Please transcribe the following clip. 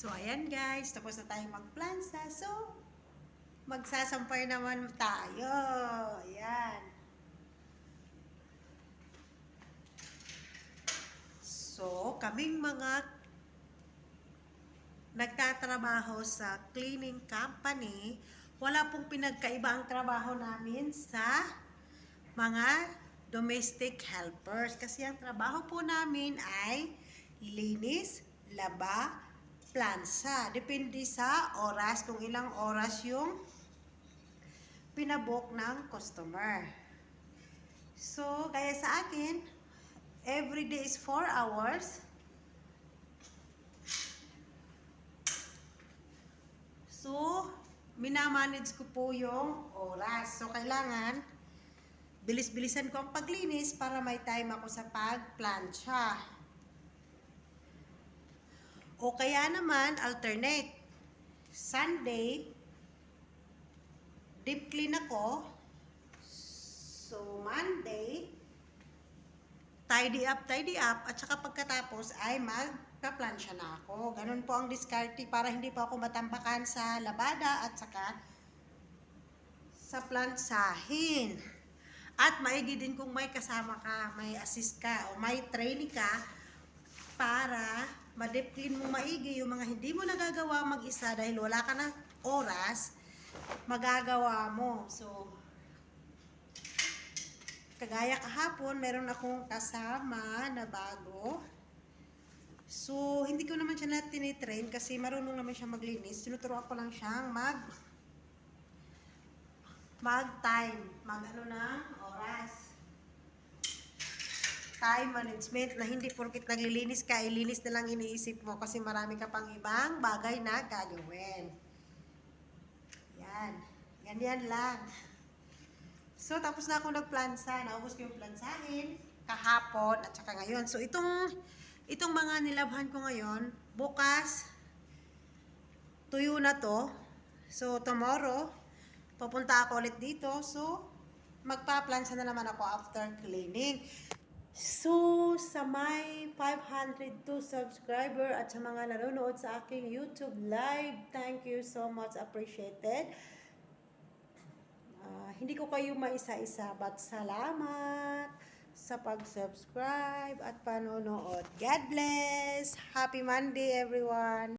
So, ayan guys, tapos na tayong magplansa. So, magsasampay naman tayo. Ayan. So, kaming mga nagtatrabaho sa cleaning company, wala pong pinagkaiba ang trabaho namin sa mga domestic helpers. Kasi ang trabaho po namin ay linis, laba, plansa. Depende sa oras, kung ilang oras yung pinabook ng customer. So, kaya sa akin, every day is 4 hours. So, minamanage ko po yung oras. So, kailangan bilis-bilisan ko ang paglinis para may time ako sa pagplansya. O kaya naman, alternate. Sunday, deep clean ako. So, Monday, tidy up. At saka pagkatapos ay magpa-plansya na ako. Ganun po ang diskarte para hindi pa ako matambakan sa labada at saka sa plansahin. At maigi din kung may kasama ka, may assist ka, o may trainee ka para ma-deep clean mo maigi yung mga hindi mo nagagawa mag-isa dahil wala ka ng oras, magagawa mo. So, kagaya kahapon, meron akong kasama na bago. So, hindi ko naman siya na tinitrain kasi marunong naman siya maglinis. Tinuturuan ko lang siyang mag-time, ng oras. Time management na hindi porkit naglilinis ka, ilinis na lang iniisip mo kasi marami ka pang ibang bagay na gagawin. Yan. Ganyan lang. So, tapos na ako nagplansa. Naubos ko yung plansahin kahapon at saka ngayon. So, itong mga nilabhan ko ngayon, bukas, tuyo na to. So, tomorrow, pupunta ako ulit dito. So, magpa-plansa na naman ako after cleaning. So, sa may 502 subscriber at sa mga nanonood sa aking YouTube live, thank you so much, appreciated. Hindi ko kayo maisa-isa, but salamat sa pag-subscribe at panonood. God bless! Happy Monday, everyone!